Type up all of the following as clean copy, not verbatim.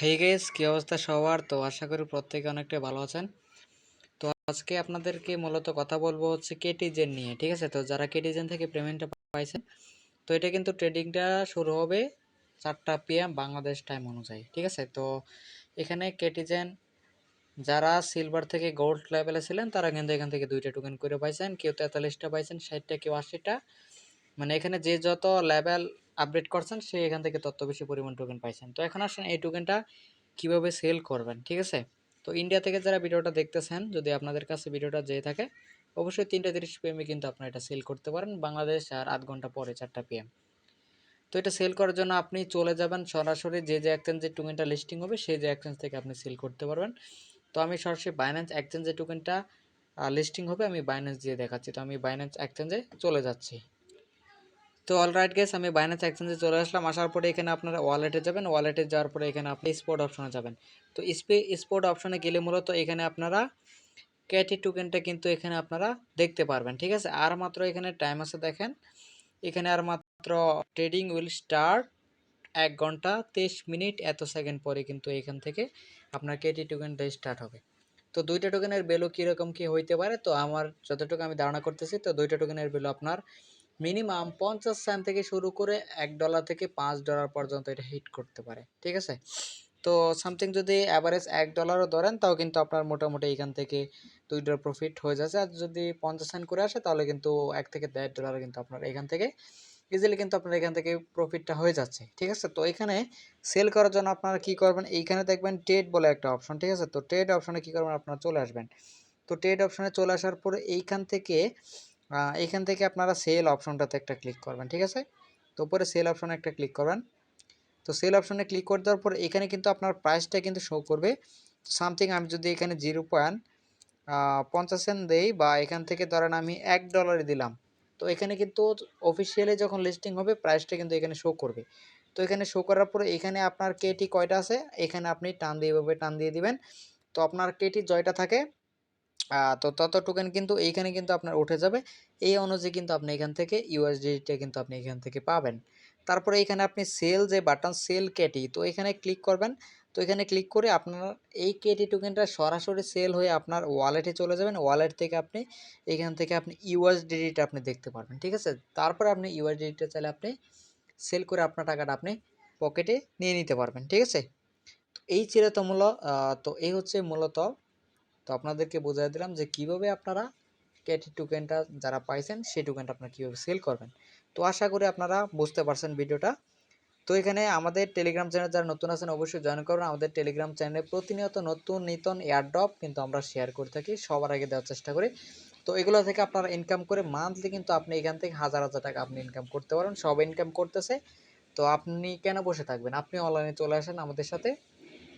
Hey guys, কি অবস্থা সবার? তো আশা করি প্রত্যেকে অনেকটাই ভালো আছেন। তো আজকে আপনাদেরকে মূলত কথা বলবো হচ্ছে কেটিজেন নিয়ে, ঠিক আছে? তো যারা কেটিজেন থেকে পেমেন্টটা পাইছেন, তো এটা কিন্তু ট্রেডিংটা শুরু হবে 4টা PM বাংলাদেশ টাইম অনুযায়ী, ঠিক আছে? তো এখানে কেটিজেন যারা সিলভার থেকে গোল্ড লেভেলে ছিলেন তারা কিন্তু এখান থেকে 2টা টোকেন করে পাইছেন, কেউ 43টা পাইছেন, 60টা, কেউ 80টা। মানে এখানে যে যত লেভেল আপডেট করছেন সে এখান থেকে তত বেশি পরিমাণ টোকেন পাইছেন। তো এখন আসেন এই টোকেনটা কিভাবে সেল করবেন, ঠিক আছে? তো ইন্ডিয়া থেকে যারা ভিডিওটা দেখতেছেন, যদি আপনাদের কাছে ভিডিওটা যেয়ে থাকে, অবশ্যই 3:30 PM কিন্তু আপনারা এটা সেল করতে পারেন বাংলাদেশ, আর 8 ঘন্টা পরে 4টা PM। তো এটা সেল করার জন্য আপনি চলে যাবেন সরাসরি যে এক্সচেঞ্জের টোকেনটা লিস্টিং হবে সেই যে এক্সচেঞ্জ থেকে আপনি সেল করতে পারবেন। তো আমি সরাসরি বাইন্যান্স এক্সচেঞ্জের টোকেনটা লিস্টিং হবে, আমি বাইন্যান্স দিয়ে দেখাচ্ছি। তো আমি বাইন্যান্স এক্সচেঞ্জে চলে যাচ্ছি। তো অলরাইট গাইস, আমি বাইন্যান্স এক্সচেঞ্জে চলে আসলাম। আসার পরে এখানে আপনারা ওয়ালেটে যাবেন, ওয়ালেটে যাওয়ার পরে এখানে আপনি স্পট অপশনে যাবেন। তো স্পট অপশনে গেলে মূলত এখানে আপনারা ক্যাটি টোকেনটা কিন্তু এখানে আপনারা দেখতে পারবেন, ঠিক আছে? আর মাত্র এখানে টাইম আছে, দেখেন এখানে আর মাত্র ট্রেডিং উইল স্টার্ট 1 ঘন্টা 23 মিনিট এত সেকেন্ড পরে কিন্তু এখান থেকে আপনার কেটি টোকেনটা স্টার্ট হবে। তো 2টা টোকেনের ভ্যালু কীরকম কী হইতে পারে, তো আমার যতটুকু আমি ধারণা করতেছি, তো 2টা টোকেনের ভ্যালু আপনার মিনিমাম 50 সেন্ট থেকে শুরু করে $1 থেকে $5 পর্যন্ত এটা হিট করতে পারে, ঠিক আছে? তো সামথিং যদি অ্যাভারেজ $1ও ধরেন, তাও কিন্তু আপনার মোটামুটি এখান থেকে $2 প্রফিট হয়ে যাচ্ছে। আর যদি 50 সেন্ট করে আসে তাহলে কিন্তু $1 থেকে $1.5 কিন্তু আপনার এখান থেকে ইজিলি কিন্তু আপনার এখান থেকে প্রফিটটা হয়ে যাচ্ছে, ঠিক আছে? তো এখানে সেল করার জন্য আপনারা কি করবেন, এইখানে দেখবেন ট্রেড বলে একটা অপশন, ঠিক আছে? তো ট্রেড অপশনে কি করবেন, আপনারা চলে আসবেন। তো ট্রেড অপশনে চলে আসার পরে এইখান থেকে আপনারা সেল অপশনটাতে একটা ক্লিক করবেন, ঠিক আছে? তো উপরে সেল অপশনে একটা ক্লিক করবেন। তো সেল অপশনে ক্লিক করে দেওয়ার পর এখানে কিন্তু আপনার প্রাইসটা কিন্তু শো করবে। সামথিং আমি যদি এখানে 0.50 সেন্ট দেই, বা এখান থেকে ধরেন আমি $1 দিলাম, তো এখানে কিন্তু অফিসিয়ালি যখন লিস্টিং হবে প্রাইসটা কিন্তু এখানে শো করবে। তো এখানে শো করার পরে এখানে আপনার কেটি কয়টা আছে এখানে আপনি টান দিয়ে এভাবে টান দিয়ে দিবেন। তো আপনার কেটি জয়টা থাকে, তো তত টোকেন কিন্তু এইখানে কিন্তু আপনার উঠে যাবে। এই অনুযায়ী কিন্তু আপনি এখান থেকে ইউএসডিটা কিন্তু আপনি এখান থেকে পাবেন। তারপরে এখানে আপনি সেল যে বাটন সেল কেটি, তো এখানে ক্লিক করবেন। তো এখানে ক্লিক করে আপনার এই কেটি টোকেনটা সরাসরি সেল হয়ে আপনার ওয়ালেটে চলে যাবেন। ওয়ালেট থেকে আপনি এখান থেকে আপনি ইউএসডিটা আপনি দেখতে পারবেন, ঠিক আছে? তারপরে আপনি ইউএসডিটা চাইলে আপনি সেল করে আপনার টাকাটা আপনি পকেটে নিয়ে নিতে পারবেন, ঠিক আছে? তো এই ছিল তো তো এই হচ্ছে মূলত, তো আপনাদেরকে বোঝাই দিলাম যে কিভাবে আপনারা ক্যাটি টোকেনটা যারা পাইছেন সেই টোকেনটা আপনারা কীভাবে সেল করবেন। তো আশা করি আপনারা বুঝতে পারছেন ভিডিওটা। তো এখানে আমাদের টেলিগ্রাম চ্যানেল যারা নতুন আছেন অবশ্যই জয়েন করুন। আমাদের টেলিগ্রাম চ্যানেলে প্রতিনিয়ত নতুন এয়ারড্রপ কিন্তু আমরা শেয়ার করে থাকি, সবার আগে দেওয়ার চেষ্টা করি। তো এগুলো থেকে আপনারা ইনকাম করে মান্থলি কিন্তু আপনি এখান থেকে হাজার হাজার টাকা আপনি ইনকাম করতে পারেন। সব ইনকাম করতেছে, তো আপনি কেন বসে থাকবেন? আপনি অনলাইনে চলে আসেন, আমাদের সাথে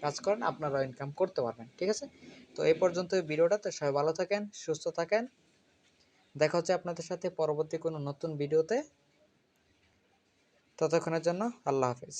কাজ করেন, আপনারাও ইনকাম করতে পারবেন, ঠিক আছে? তো এই পর্যন্ত এই ভিডিওটা। তো সবাই ভালো থাকেন, সুস্থ থাকেন। দেখা হচ্ছে আপনাদের সাথে পরবর্তী কোনো নতুন ভিডিওতে। ততক্ষণের জন্য আল্লাহ হাফিজ।